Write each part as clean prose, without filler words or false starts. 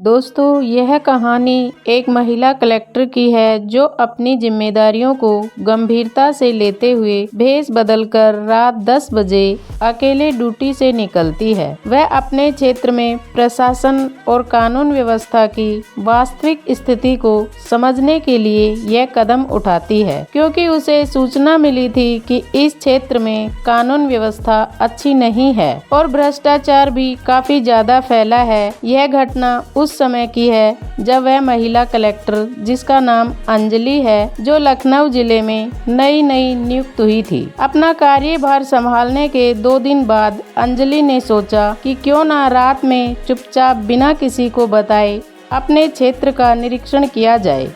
दोस्तों, यह कहानी एक महिला कलेक्टर की है जो अपनी जिम्मेदारियों को गंभीरता से लेते हुए भेष बदलकर रात 10 बजे अकेले ड्यूटी से निकलती है। वह अपने क्षेत्र में प्रशासन और कानून व्यवस्था की वास्तविक स्थिति को समझने के लिए यह कदम उठाती है, क्योंकि उसे सूचना मिली थी कि इस क्षेत्र में कानून व्यवस्था अच्छी नहीं है और भ्रष्टाचार भी काफी ज्यादा फैला है। यह घटना उस समय की है जब वह महिला कलेक्टर, जिसका नाम अंजलि है, जो लखनऊ जिले में नई नियुक्त हुई थी। अपना कार्यभार संभालने के 2 दिन बाद अंजलि ने सोचा कि क्यों ना रात में चुपचाप बिना किसी को बताए अपने क्षेत्र का निरीक्षण किया जाए।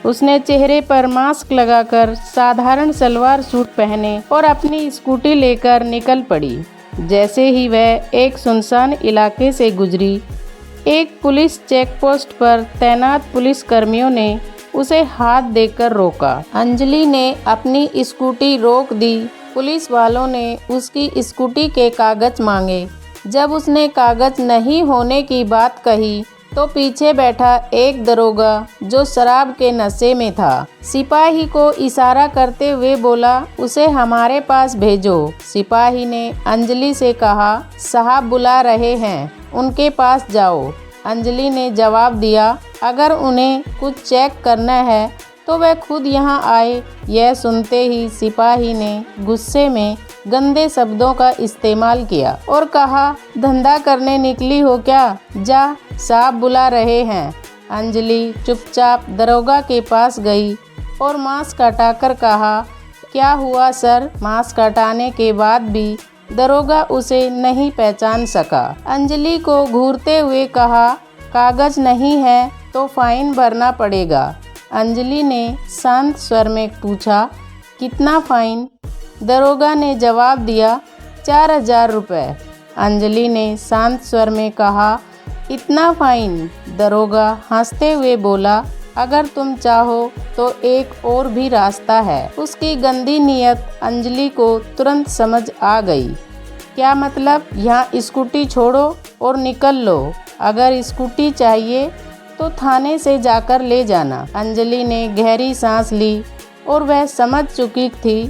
उसने चेहरे पर मास्क लगाकर साधारण सलवार सूट पहने और अपनी स्कूटी लेकर निकल पड़ी। जैसे ही वह एक सुनसान इलाके से गुजरी, एक पुलिस चेक पोस्ट पर तैनात पुलिस कर्मियों ने उसे हाथ देकर रोका। अंजलि ने अपनी स्कूटी रोक दी। पुलिस वालों ने उसकी स्कूटी के कागज मांगे। जब उसने कागज नहीं होने की बात कही तो पीछे बैठा एक दरोगा, जो शराब के नशे में था, सिपाही को इशारा करते हुए बोला, उसे हमारे पास भेजो। सिपाही ने अंजलि से कहा, साहब बुला रहे हैं, उनके पास जाओ। अंजलि ने जवाब दिया, अगर उन्हें कुछ चेक करना है तो वह खुद यहाँ आए। यह सुनते ही सिपाही ने गुस्से में गंदे शब्दों का इस्तेमाल किया और कहा, धंधा करने निकली हो क्या? जा, साहब बुला रहे हैं। अंजलि चुपचाप दरोगा के पास गई और मास्क हटाकर कहा, क्या हुआ सर? मास्क हटाने के बाद भी दरोगा उसे नहीं पहचान सका। अंजलि को घूरते हुए कहा, कागज नहीं है तो फाइन भरना पड़ेगा। अंजलि ने शांत स्वर में पूछा, कितना फाइन? दरोगा ने जवाब दिया, 4000 रुपये। अंजलि ने शांत स्वर में कहा, इतना फाइन? दरोगा हंसते हुए बोला, अगर तुम चाहो तो एक और भी रास्ता है। उसकी गंदी नीयत अंजलि को तुरंत समझ आ गई। क्या मतलब? यहाँ स्कूटी छोड़ो और निकल लो। अगर स्कूटी चाहिए तो थाने से जाकर ले जाना। अंजलि ने गहरी सांस ली और वह समझ चुकी थी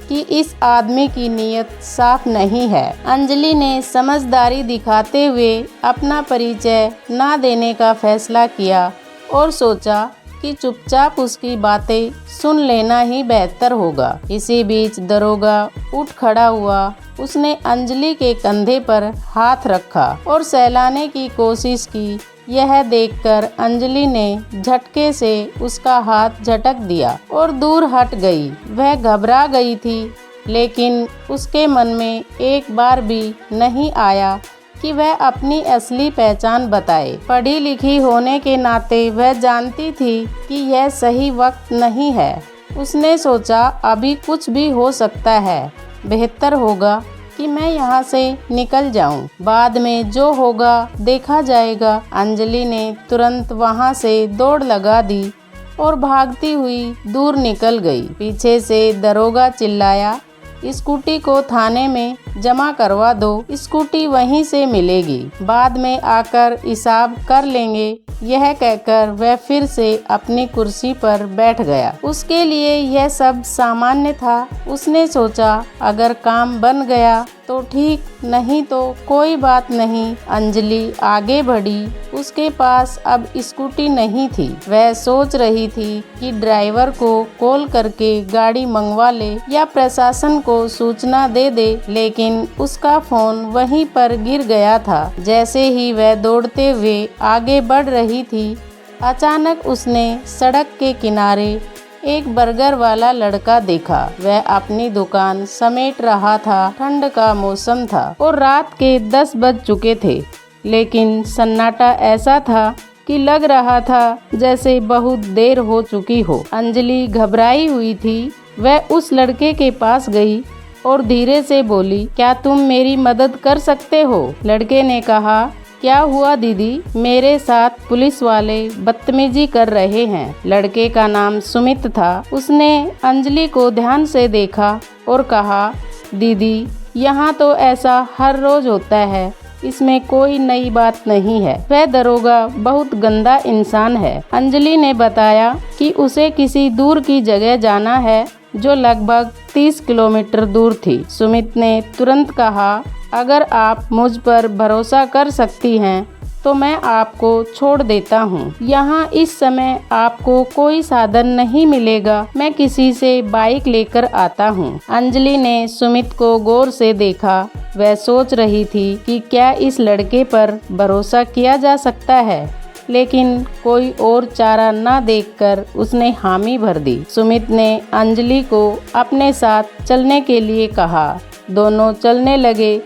कि इस आदमी की नीयत साफ नहीं है। अंजलि ने समझदारी दिखाते हुए अपना परिचय न देने का फैसला किया और सोचा कि चुपचाप उसकी बातें सुन लेना ही बेहतर होगा। इसी बीच दरोगा उठ खड़ा हुआ। उसने अंजलि के कंधे पर हाथ रखा और सहलाने की कोशिश की। यह देखकर अंजलि ने झटके से उसका हाथ झटक दिया और दूर हट गई। वह घबरा गई थी, लेकिन उसके मन में एक बार भी नहीं आया कि वह अपनी असली पहचान बताए। पढ़ी लिखी होने के नाते वह जानती थी कि यह सही वक्त नहीं है। उसने सोचा, अभी कुछ भी हो सकता है, बेहतर होगा कि मैं यहाँ से निकल जाऊँ, बाद में जो होगा देखा जाएगा। अंजलि ने तुरंत वहाँ से दौड़ लगा दी और भागती हुई दूर निकल गई। पीछे से दरोगा चिल्लाया, स्कूटी को थाने में जमा करवा दो, स्कूटी वहीं से मिलेगी, बाद में आकर हिसाब कर लेंगे। यह कहकर वह फिर से अपनी कुर्सी पर बैठ गया। उसके लिए यह सब सामान्य था। उसने सोचा, अगर काम बन गया तो ठीक, नहीं तो कोई बात नहीं। अंजलि आगे बढ़ी। उसके पास अब स्कूटी नहीं थी। वह सोच रही थी कि ड्राइवर को कॉल करके गाड़ी मंगवा ले या प्रशासन को सूचना दे दे, लेकिन उसका फोन वहीं पर गिर गया था। जैसे ही वह दौड़ते हुए आगे बढ़ रही थी, अचानक उसने सड़क के किनारे एक बर्गर वाला लड़का देखा। वह अपनी दुकान समेट रहा था। ठंड का मौसम था और रात के 10 बज चुके थे, लेकिन सन्नाटा ऐसा था कि लग रहा था जैसे बहुत देर हो चुकी हो। अंजलि घबराई हुई थी। वह उस लड़के के पास गई और धीरे से बोली, क्या तुम मेरी मदद कर सकते हो? लड़के ने कहा, क्या हुआ दीदी? मेरे साथ पुलिस वाले बदतमीजी कर रहे हैं। लड़के का नाम सुमित था। उसने अंजलि को ध्यान से देखा और कहा, दीदी, यहाँ तो ऐसा हर रोज होता है, इसमें कोई नई बात नहीं है। वह दरोगा बहुत गंदा इंसान है। अंजलि ने बताया कि उसे किसी दूर की जगह जाना है जो लगभग 30 किलोमीटर दूर थी। सुमित ने तुरंत कहा, अगर आप मुझ पर भरोसा कर सकती हैं तो मैं आपको छोड़ देता हूँ। यहाँ इस समय आपको कोई साधन नहीं मिलेगा। मैं किसी से बाइक लेकर आता हूँ। अंजलि ने सुमित को गौर से देखा। वह सोच रही थी कि क्या इस लड़के पर भरोसा किया जा सकता है, लेकिन कोई और चारा न देखकर उसने हामी भर दी। सुमित ने अंजलि को अपने साथ चलने के लिए कहा। दोनों चलने लगे।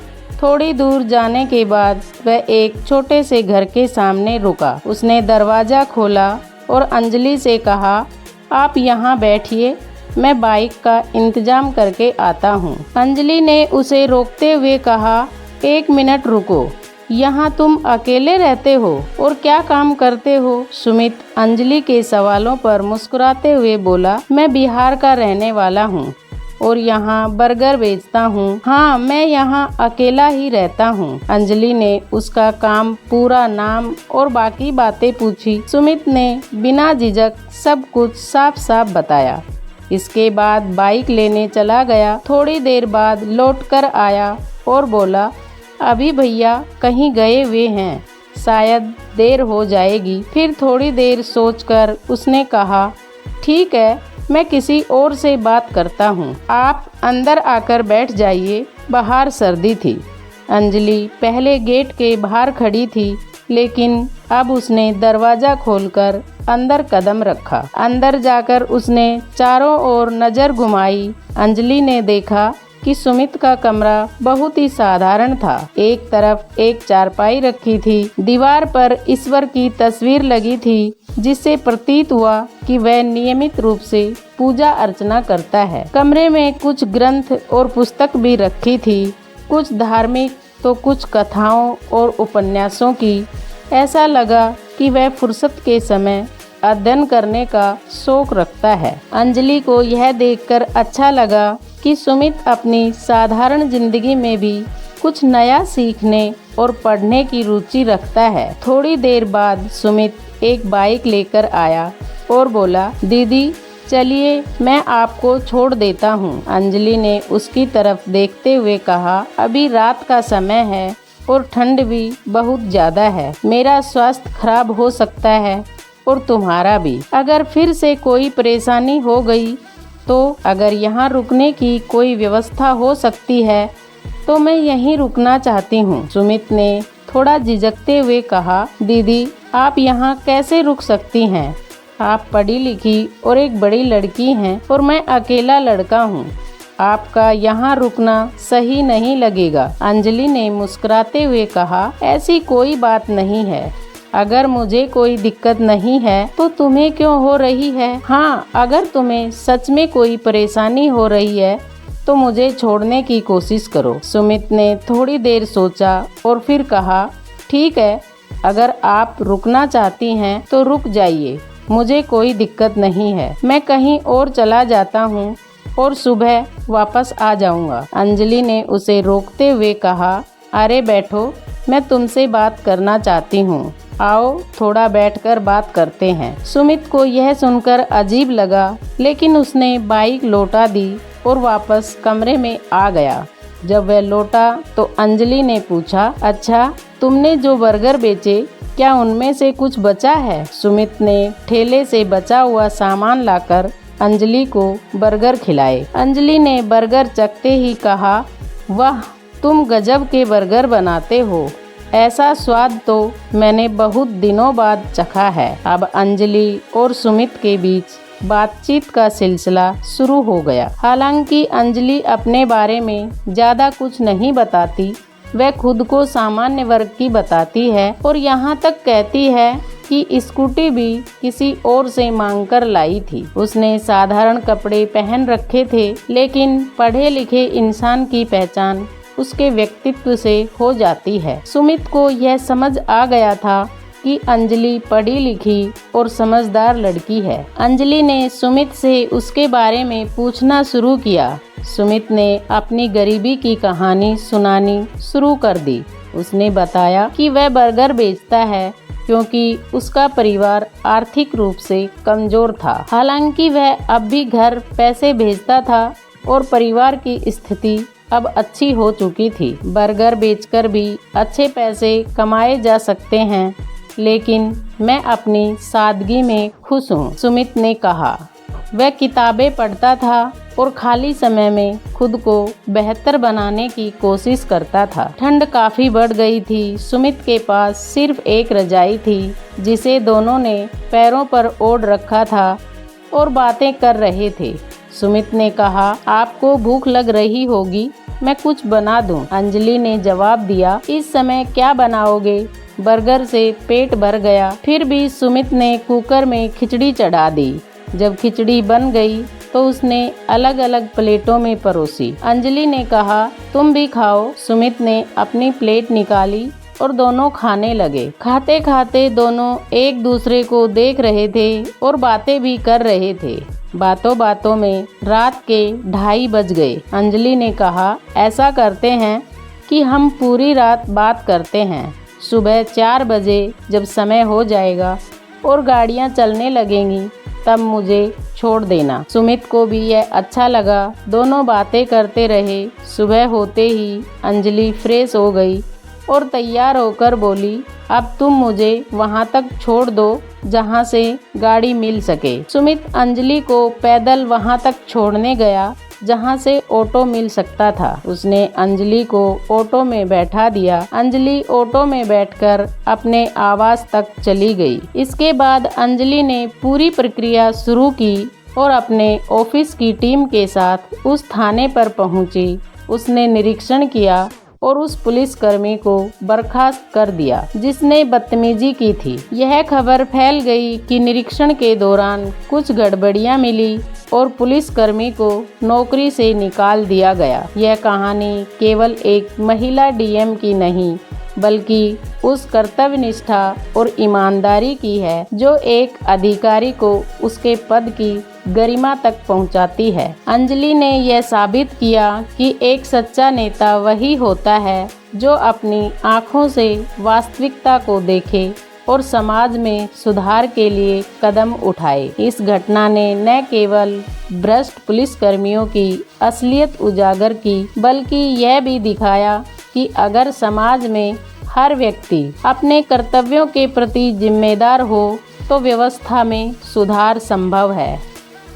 थोड़ी दूर जाने के बाद वह एक छोटे से घर के सामने रुका। उसने दरवाज़ा खोला और अंजलि से कहा, आप यहाँ बैठिए, मैं बाइक का इंतजाम करके आता हूँ। अंजलि ने उसे रोकते हुए कहा, 1 मिनट रुको, यहाँ तुम अकेले रहते हो और क्या काम करते हो? सुमित अंजलि के सवालों पर मुस्कुराते हुए बोला, मैं बिहार का रहने वाला हूँ और यहाँ बर्गर बेचता हूँ। हाँ, मैं यहाँ अकेला ही रहता हूँ। अंजलि ने उसका काम, पूरा नाम और बाकी बातें पूछी। सुमित ने बिना झिझक सब कुछ साफ साफ बताया। इसके बाद बाइक लेने चला गया। थोड़ी देर बाद लौट कर आया और बोला, अभी भैया कहीं गए हुए हैं, शायद देर हो जाएगी। फिर थोड़ी देर सोचकर उसने कहा, ठीक है, मैं किसी और से बात करता हूँ, आप अंदर आकर बैठ जाइए। बाहर सर्दी थी। अंजलि पहले गेट के बाहर खड़ी थी, लेकिन अब उसने दरवाज़ा खोलकर अंदर कदम रखा। अंदर जाकर उसने चारों ओर नज़र घुमाई। अंजलि ने देखा कि सुमित का कमरा बहुत ही साधारण था। एक तरफ एक चारपाई रखी थी। दीवार पर ईश्वर की तस्वीर लगी थी, जिससे प्रतीत हुआ कि वह नियमित रूप से पूजा अर्चना करता है। कमरे में कुछ ग्रंथ और पुस्तक भी रखी थी, कुछ धार्मिक तो कुछ कथाओं और उपन्यासों की। ऐसा लगा कि वह फुर्सत के समय अध्ययन करने का शौक रखता है। अंजलि को यह देखकर अच्छा लगा कि सुमित अपनी साधारण जिंदगी में भी कुछ नया सीखने और पढ़ने की रुचि रखता है। थोड़ी देर बाद सुमित एक बाइक लेकर आया और बोला, दीदी चलिए मैं आपको छोड़ देता हूँ। अंजलि ने उसकी तरफ देखते हुए कहा, अभी रात का समय है और ठंड भी बहुत ज़्यादा है। मेरा स्वास्थ्य खराब हो सकता है और तुम्हारा भी। अगर फिर से कोई परेशानी हो गई तो अगर यहाँ रुकने की कोई व्यवस्था हो सकती है तो मैं यहीं रुकना चाहती हूँ। सुमित ने थोड़ा झिझकते हुए कहा, दीदी आप यहाँ कैसे रुक सकती हैं? आप पढ़ी लिखी और एक बड़ी लड़की हैं और मैं अकेला लड़का हूँ। आपका यहाँ रुकना सही नहीं लगेगा। अंजलि ने मुस्कुराते हुए कहा, ऐसी कोई बात नहीं है। अगर मुझे कोई दिक्कत नहीं है तो तुम्हें क्यों हो रही है? हाँ, अगर तुम्हें सच में कोई परेशानी हो रही है तो मुझे छोड़ने की कोशिश करो। सुमित ने थोड़ी देर सोचा और फिर कहा, ठीक है, अगर आप रुकना चाहती हैं तो रुक जाइए, मुझे कोई दिक्कत नहीं है। मैं कहीं और चला जाता हूँ और सुबह वापस आ जाऊँगा। अंजलि ने उसे रोकते हुए कहा, अरे बैठो, मैं तुमसे बात करना चाहती हूँ। आओ थोड़ा बैठकर बात करते हैं। सुमित को यह सुनकर अजीब लगा, लेकिन उसने बाइक लौटा दी और वापस कमरे में आ गया। जब वह लौटा तो अंजलि ने पूछा, अच्छा तुमने जो बर्गर बेचे क्या उनमें से कुछ बचा है? सुमित ने ठेले से बचा हुआ सामान लाकर अंजलि को बर्गर खिलाए। अंजलि ने बर्गर चखते ही कहा, वाह, तुम गजब के बर्गर बनाते हो। ऐसा स्वाद तो मैंने बहुत दिनों बाद चखा है। अब अंजलि और सुमित के बीच बातचीत का सिलसिला शुरू हो गया। हालांकि अंजलि अपने बारे में ज़्यादा कुछ नहीं बताती, वह खुद को सामान्य वर्ग की बताती है और यहाँ तक कहती है कि स्कूटी भी किसी और से मांगकर लाई थी। उसने साधारण कपड़े पहन रखे थे, लेकिन पढ़े लिखे इंसान की पहचान उसके व्यक्तित्व से हो जाती है। सुमित को यह समझ आ गया था कि अंजलि पढ़ी लिखी और समझदार लड़की है। अंजलि ने सुमित से उसके बारे में पूछना शुरू किया। सुमित ने अपनी गरीबी की कहानी सुनानी शुरू कर दी। उसने बताया कि वह बर्गर बेचता है क्योंकि उसका परिवार आर्थिक रूप से कमजोर था। हालांकि वह अब भी घर पैसे भेजता था और परिवार की स्थिति अब अच्छी हो चुकी थी। बर्गर बेचकर भी अच्छे पैसे कमाए जा सकते हैं, लेकिन मैं अपनी सादगी में खुश हूँ, सुमित ने कहा। वह किताबें पढ़ता था और खाली समय में खुद को बेहतर बनाने की कोशिश करता था। ठंड काफी बढ़ गई थी। सुमित के पास सिर्फ एक रजाई थी जिसे दोनों ने पैरों पर ओढ़ रखा था और बातें कर रहे थे। सुमित ने कहा, आपको भूख लग रही होगी, मैं कुछ बना दूं? अंजलि ने जवाब दिया, इस समय क्या बनाओगे? बर्गर से पेट भर गया। फिर भी सुमित ने कुकर में खिचड़ी चढ़ा दी। जब खिचड़ी बन गई तो उसने अलग अलग प्लेटों में परोसी। अंजलि ने कहा, तुम भी खाओ। सुमित ने अपनी प्लेट निकाली और दोनों खाने लगे। खाते खाते दोनों एक दूसरे को देख रहे थे और बातें भी कर रहे थे। बातों बातों में रात के 2:30 बज गए। अंजलि ने कहा, ऐसा करते हैं कि हम पूरी रात बात करते हैं। सुबह 4 बजे जब समय हो जाएगा और गाड़ियां चलने लगेंगी तब मुझे छोड़ देना। सुमित को भी यह अच्छा लगा। दोनों बातें करते रहे। सुबह होते ही अंजलि फ्रेश हो गई और तैयार होकर बोली, अब तुम मुझे वहां तक छोड़ दो जहां से गाड़ी मिल सके। सुमित अंजलि को पैदल वहां तक छोड़ने गया जहां से ऑटो मिल सकता था। उसने अंजलि को ऑटो में बैठा दिया। अंजलि ऑटो में बैठकर अपने आवास तक चली गई। इसके बाद अंजलि ने पूरी प्रक्रिया शुरू की और अपने ऑफिस की टीम के साथ उस थाने पर पहुंची। उसने निरीक्षण किया और उस पुलिसकर्मी को बर्खास्त कर दिया जिसने बदतमीजी की थी। यह खबर फैल गई कि निरीक्षण के दौरान कुछ गड़बड़ियां मिली और पुलिसकर्मी को नौकरी से निकाल दिया गया। यह कहानी केवल एक महिला डीएम की नहीं बल्कि उस कर्तव्यनिष्ठा और ईमानदारी की है जो एक अधिकारी को उसके पद की गरिमा तक पहुंचाती है। अंजलि ने यह साबित किया कि एक सच्चा नेता वही होता है जो अपनी आँखों से वास्तविकता को देखे और समाज में सुधार के लिए कदम उठाए। इस घटना ने न केवल भ्रष्ट पुलिसकर्मियों की असलियत उजागर की बल्कि यह भी दिखाया कि अगर समाज में हर व्यक्ति अपने कर्तव्यों के प्रति जिम्मेदार हो तो व्यवस्था में सुधार संभव है।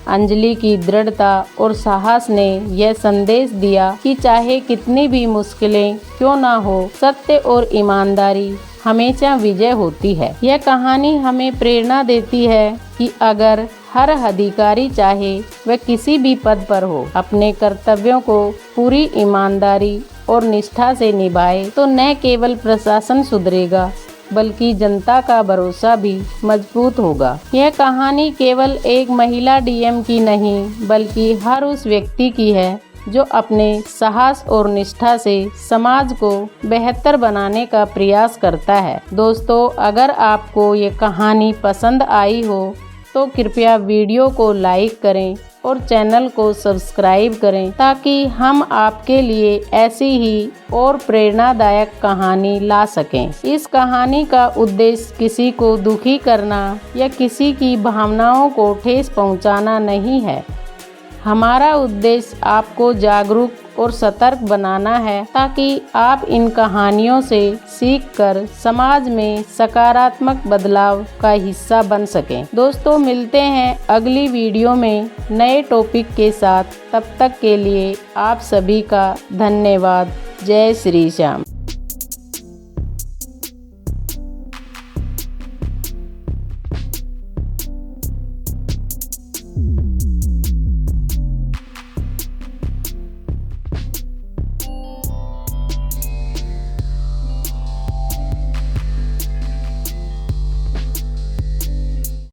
अंजलि की दृढ़ता और साहस ने यह संदेश दिया कि चाहे कितनी भी मुश्किलें क्यों ना हो, सत्य और ईमानदारी हमेशा विजय होती है। यह कहानी हमें प्रेरणा देती है कि अगर हर अधिकारी चाहे वह किसी भी पद पर हो, अपने कर्तव्यों को पूरी ईमानदारी और निष्ठा से निभाए तो न केवल प्रशासन सुधरेगा बल्कि जनता का भरोसा भी मजबूत होगा। यह कहानी केवल एक महिला डीएम की नहीं बल्कि हर उस व्यक्ति की है जो अपने साहस और निष्ठा से समाज को बेहतर बनाने का प्रयास करता है। दोस्तों, अगर आपको ये कहानी पसंद आई हो तो कृपया वीडियो को लाइक करें और चैनल को सब्सक्राइब करें ताकि हम आपके लिए ऐसी ही और प्रेरणादायक कहानी ला सकें। इस कहानी का उद्देश्य किसी को दुखी करना या किसी की भावनाओं को ठेस पहुंचाना नहीं है। हमारा उद्देश्य आपको जागरूक और सतर्क बनाना है ताकि आप इन कहानियों से सीखकर समाज में सकारात्मक बदलाव का हिस्सा बन सकें। दोस्तों, मिलते हैं अगली वीडियो में नए टॉपिक के साथ। तब तक के लिए आप सभी का धन्यवाद। जय श्री श्याम।